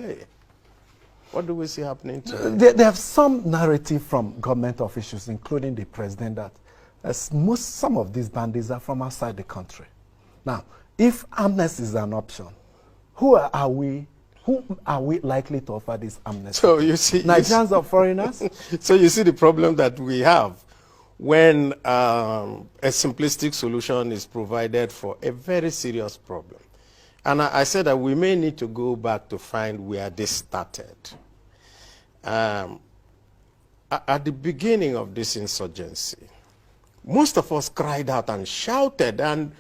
away. What do we see happening today? There have some narrative from government officials, including the president, that some of these bandits are from outside the country. Now, if amnesty is an option, who are we likely to offer this amnesty? So you see, Nigerians or foreigners? So you see the problem that we have when a simplistic solution is provided for a very serious problem. And I said that we may need to go back to find where this started. At the beginning of this insurgency, most of us cried out and shouted and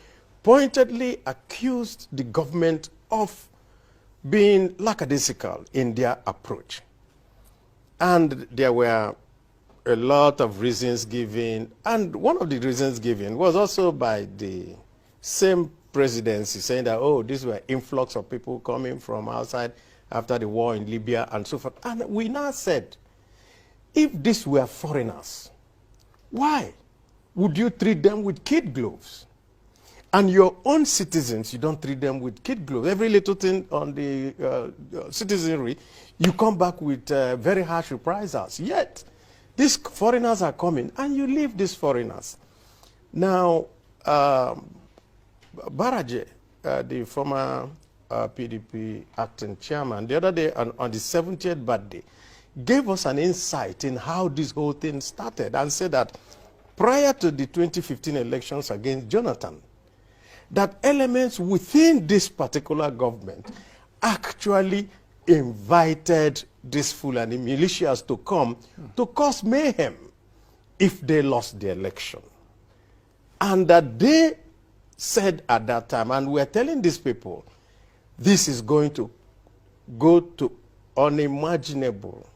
pointedly accused the government of being lackadaisical in their approach. And there were a lot of reasons given, and one of the reasons given was also by the same presidency, saying that, oh, these were influx of people coming from outside after the war in Libya and so forth. And we now said, if these were foreigners, why would you treat them with kid gloves? And your own citizens, you don't treat them with kid gloves. Every little thing on the citizenry, you come back with very harsh reprisals. Yet, these foreigners are coming, and you leave these foreigners. Now, Baraje, the former PDP acting chairman, the other day on the 70th birthday, gave us an insight in how this whole thing started and said that prior to the 2015 elections against Jonathan, that elements within this particular government actually invited these Fulani militias to come to cause mayhem if they lost the election. And that they said at that time, and we're telling these people, this is going to go to unimaginable.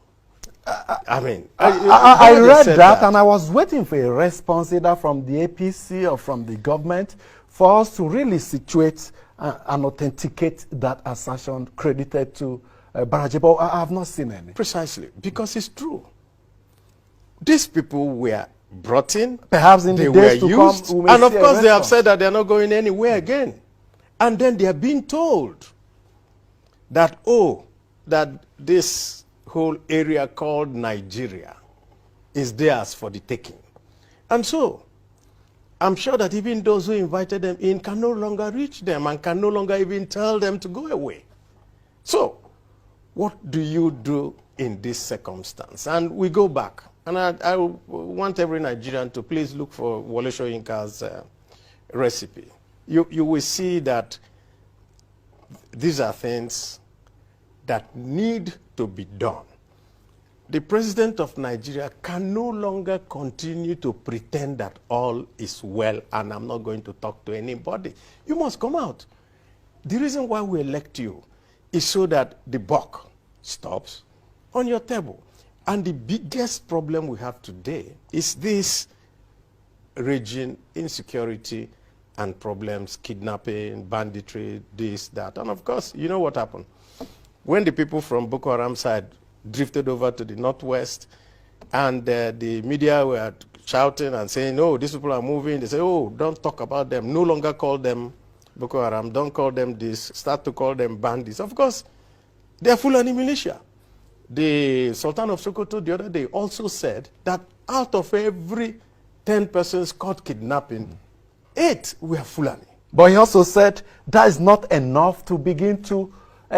I read that and I was waiting for a response either from the APC or from the government for us to really situate and authenticate that assertion credited to Baraje, but I have not seen any. Precisely, because it's true. These people were brought in, perhaps in the days to used, come, and of course they have said that they're not going anywhere again. And then they are being told that, oh, that this whole area called Nigeria is theirs for the taking. And so, I'm sure that even those who invited them in can no longer reach them and can no longer even tell them to go away. So, what do you do in this circumstance? And we go back. And I want every Nigerian to please look for Wole Soyinka's recipe. You will see that these are things that need to be done. The president of Nigeria can no longer continue to pretend that all is well and I'm not going to talk to anybody. You must come out. The reason why we elect you is so that the buck stops on your table. And the biggest problem we have today is this raging insecurity and problems, kidnapping, banditry, this, that. And of course, you know what happened? When the people from Boko Haram side drifted over to the northwest and the media were shouting and saying, oh, these people are moving. They say, oh, don't talk about them. No longer call them Boko Haram. Don't call them this. Start to call them bandits. Of course, they are Fulani militia. The Sultan of Sokoto the other day also said that out of every 10 persons caught kidnapping, 8 were Fulani. But he also said that is not enough to begin to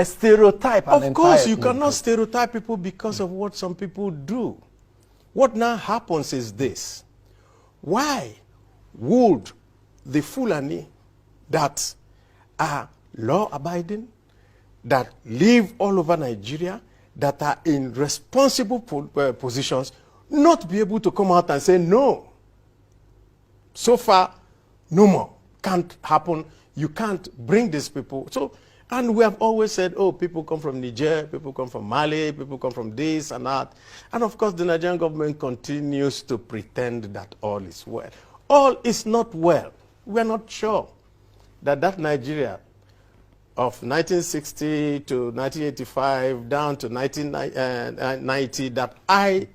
stereotype an entire Of course, you cannot stereotype people because of what some people do. What now happens is this. Why would the Fulani that are law-abiding, that live all over Nigeria, that are in responsible positions, not be able to come out and say, no, so far, no more, can't happen, you can't bring these people. So, and we have always said, oh, people come from Niger, people come from Mali, people come from this and that. And of course, the Nigerian government continues to pretend that all is well. All is not well. We are not sure that that Nigeria of 1960 to 1985 down to 1990 that I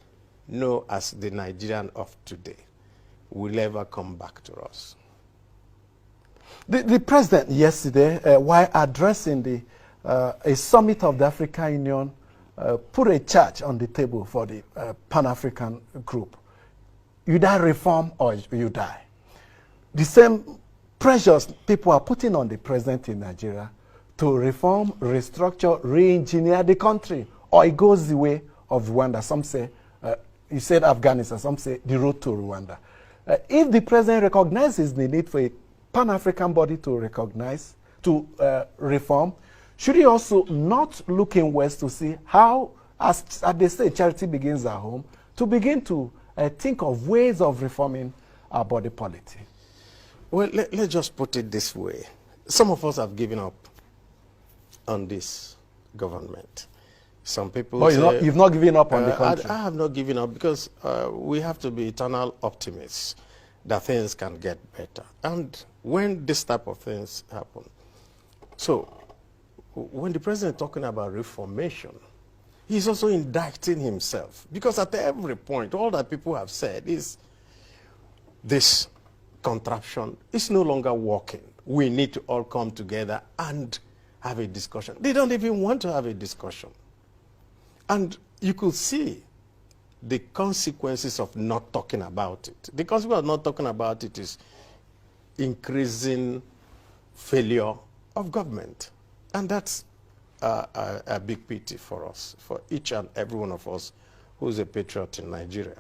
know as the Nigerian of today will ever come back to us. The president yesterday, while addressing the a summit of the African Union put a charge on the table for the Pan-African group. You die reform or you die. The same pressures people are putting on the president in Nigeria to reform, restructure, re-engineer the country, or it goes the way of Rwanda. Some say, you said Afghanistan, some say the road to Rwanda. If the president recognizes the need for a Pan-African body to recognize, to reform, should he also not look in West to see how, as they say, charity begins at home, to begin to think of ways of reforming our body politic? Well, let's just put it this way. Some of us have given up on this government. Some people say, you've not given up on the country. I have not given up because we have to be eternal optimists that things can get better. And when this type of things happen, so when the president is talking about reformation, he's also indicting himself. Because at every point, all that people have said is this contraption is no longer working. We need to all come together and have a discussion. They don't even want to have a discussion. And you could see the consequences of not talking about it. The consequence of not talking about it is increasing failure of government. And that's a big pity for us, for each and every one of us who's a patriot in Nigeria.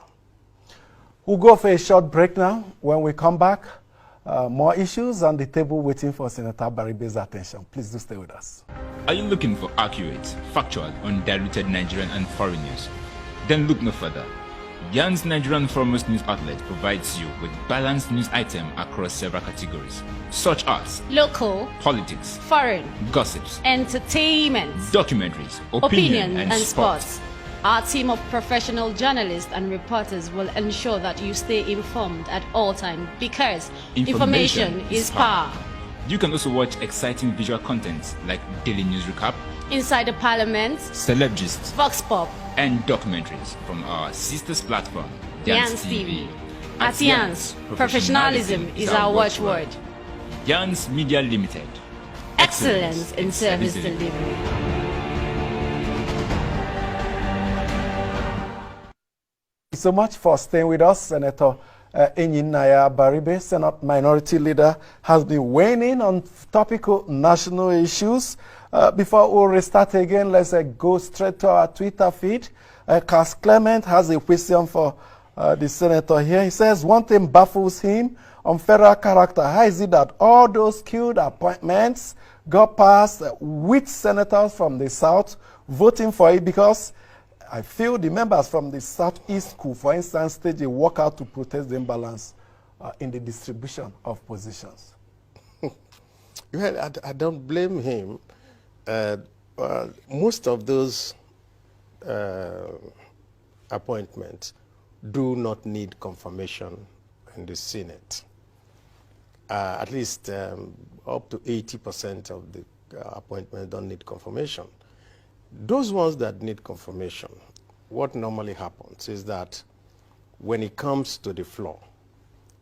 We'll go for a short break now. When we come back, more issues on the table waiting for Senator Abaribe's attention. Please do stay with us. Are you looking for accurate, factual, undiluted Nigerian and foreign news? Then look no further. Yan's Nigerian Foremost News Outlet provides you with balanced news items across several categories, such as local, politics, foreign, gossips, entertainment, documentaries, opinion and sports. Our team of professional journalists and reporters will ensure that you stay informed at all times because information is power. You can also watch exciting visual content like daily news recap, Inside the Parliament, celeb gists, Vox Pop, and documentaries from our sisters platform, Yans TV. At Yans, professionalism is our watchword. Yans Media Limited. Excellence in service delivery. Thank you so much for staying with us. Senator Enyinnaya Abaribe, Senate Minority Leader, has been weighing in on topical national issues. Before we restart again, let's go straight to our Twitter feed. Cas Clement has a question for the senator here. He says, one thing baffles him on federal character. How is it that all those skilled appointments got passed with senators from the South voting for it? Because I feel the members from the Southeast school, for instance, stage a walkout to protest the imbalance in the distribution of positions. Well, I don't blame him. Most of those appointments do not need confirmation in the Senate. At least up to 80% of the appointments don't need confirmation. Those ones that need confirmation, what normally happens is that when it comes to the floor,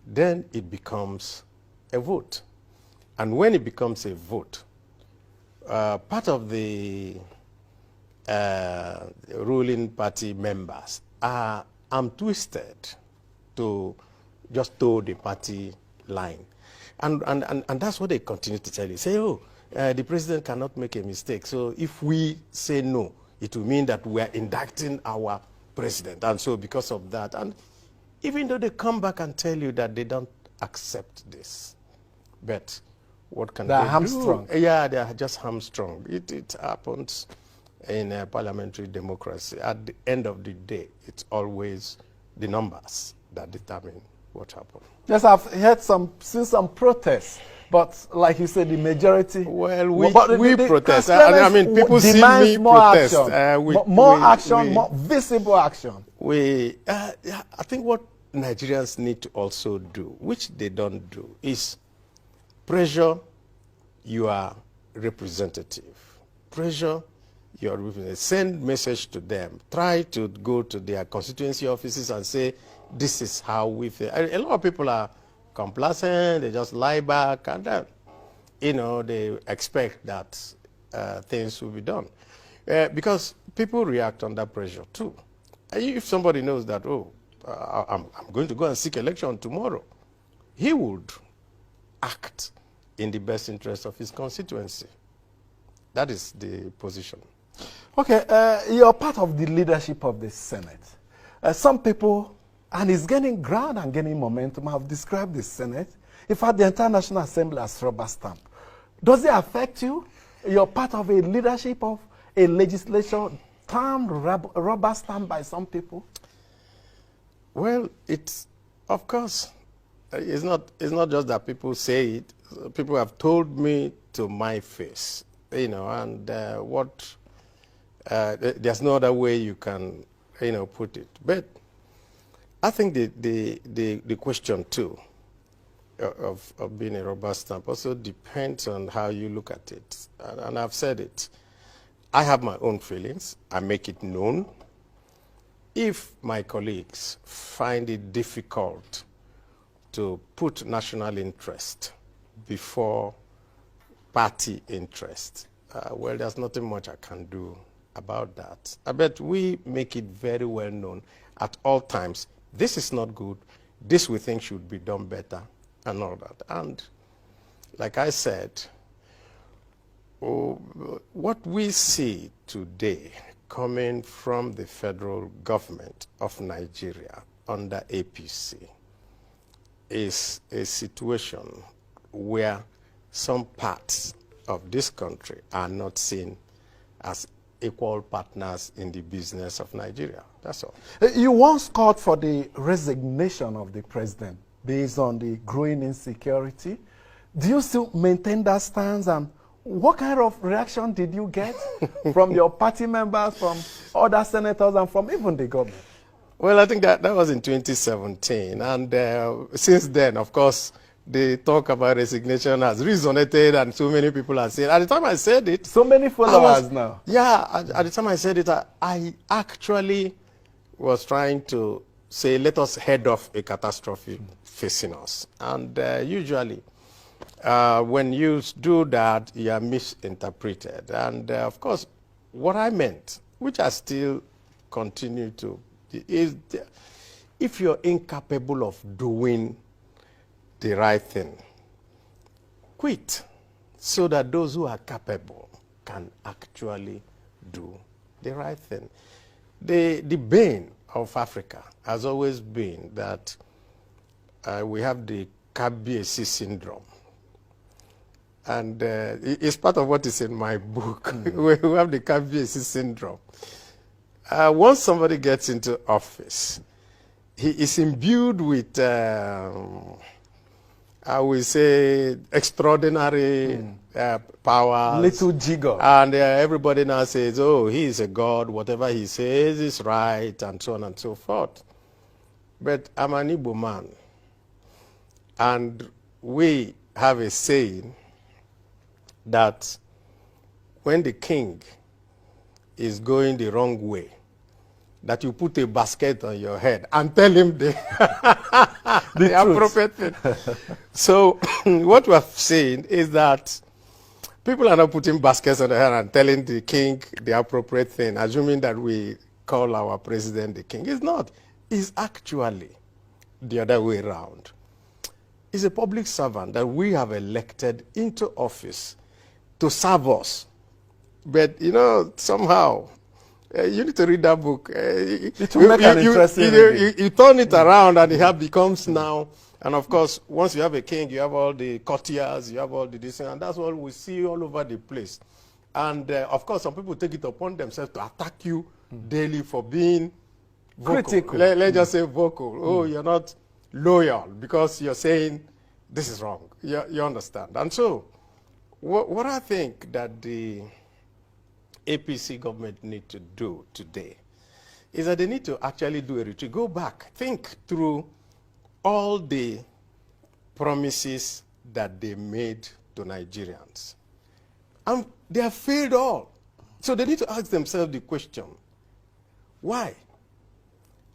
then it becomes a vote. And when it becomes a vote, part of the ruling party members are twisted to just toe the party line. And that's what they continue to tell you. Say, oh, the president cannot make a mistake. So if we say no, it will mean that we are indicting our president. And so because of that, and even though they come back and tell you that they don't accept this, but what can they do? They're hamstrung. Yeah, they are just hamstrung. It happens in a parliamentary democracy. At the end of the day, it's always the numbers that determine what happens. Yes, I've seen some protests, but like you said, the majority. Well, we protest. I mean, people see me more protest. Action, more action, more visible action. I think what Nigerians need to also do, which they don't do, is pressure your representative. Pressure your representative. Send message to them. Try to go to their constituency offices and say, this is how we feel. A lot of people are complacent. They just lie back and, you know, they expect that things will be done. Because people react under pressure too. If somebody knows that, oh, I'm going to go and seek election tomorrow, he would act in the best interest of his constituency. That is the position. Okay, you're part of the leadership of the Senate. Some people, and it's gaining ground and gaining momentum, have described the Senate, in fact, the entire National Assembly as rubber stamp. Does it affect you? You're part of a leadership of a legislation termed rubber stamp by some people? Well, it's, of course, it's not just that people say it. People have told me to my face, you know, and there's no other way you can, you know, put it. But I think the question too of being a rubber stamp also depends on how you look at it. And I've said it. I have my own feelings. I make it known. If my colleagues find it difficult to put national interest before party interest, well, there's nothing much I can do about that. I bet we make it very well known at all times. This is not good. This we think should be done better and all that. And like I said, what we see today coming from the federal government of Nigeria under APC is a situation where some parts of this country are not seen as equal partners in the business of Nigeria. That's all. You once called for the resignation of the president based on the growing insecurity. Do you still maintain that stance, and what kind of reaction did you get from your party members, from other senators, and from even the government? Well, I think that was in 2017. And since then, of course, the talk about resignation has resonated, and so many people have said. At the time I said it... So many followers now. Yeah, at the time I said it, I actually was trying to say, let us head off a catastrophe facing us. And usually, when you do that, you are misinterpreted. And of course, what I meant, which I still continue to, is if you're incapable of doing the right thing, quit, so that those who are capable can actually do the right thing. The bane of Africa has always been that we have the Kabiyesi syndrome. And it's part of what is in my book. We have the Kabiyesi syndrome. Once somebody gets into office, he is imbued with, I will say, extraordinary powers. Little jigger. And everybody now says, oh, he is a god, whatever he says is right, and so on and so forth. But I'm an Igbo man. And we have a saying that when the king is going the wrong way, that you put a basket on your head and tell him the appropriate thing. So what we are saying is that people are not putting baskets on their head and telling the king the appropriate thing, assuming that we call our president the king. It's not. It's actually the other way around. It's a public servant that we have elected into office to serve us. But, you know, somehow, you need to read that book. It will make an interesting reading. You turn it around and it becomes now. And of course, once you have a king, you have all the courtiers, you have all the this, and that's what we see all over the place. And of course, some people take it upon themselves to attack you daily for being vocal. Critical. Let's just say vocal. Oh, you're not loyal because you're saying this is wrong. You understand. And so, what I think that the APC government need to do today is that they need to actually do a retreat. Go back, think through all the promises that they made to Nigerians. And they have failed all. So they need to ask themselves the question, why?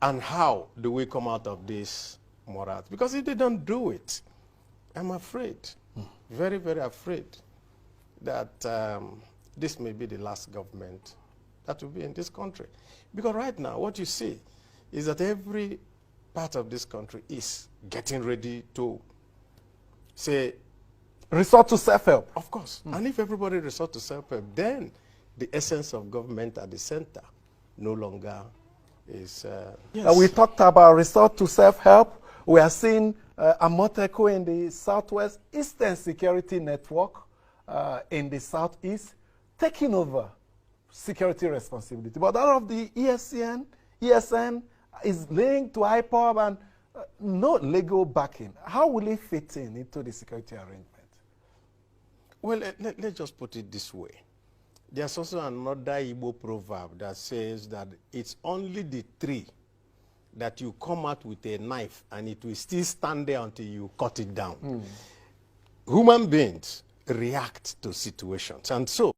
And how do we come out of this morass? Because if they don't do it, I'm afraid, very, very afraid, that this may be the last government that will be in this country. Because right now, what you see is that every part of this country is getting ready to say, resort to self-help. of course. And if everybody resort to self-help, then the essence of government at the center no longer is... yes. We talked about resort to self-help. We are seeing Amoteco in the Southwest, Eastern Security Network in the Southeast, taking over security responsibility. But out of the ESN is linked to IPOB and no legal backing. How will it fit into the security arrangement? Well, let's just put it this way. There's also another Igbo proverb that says that it's only the tree that you come out with a knife and it will still stand there until you cut it down. Human beings react to situations. And so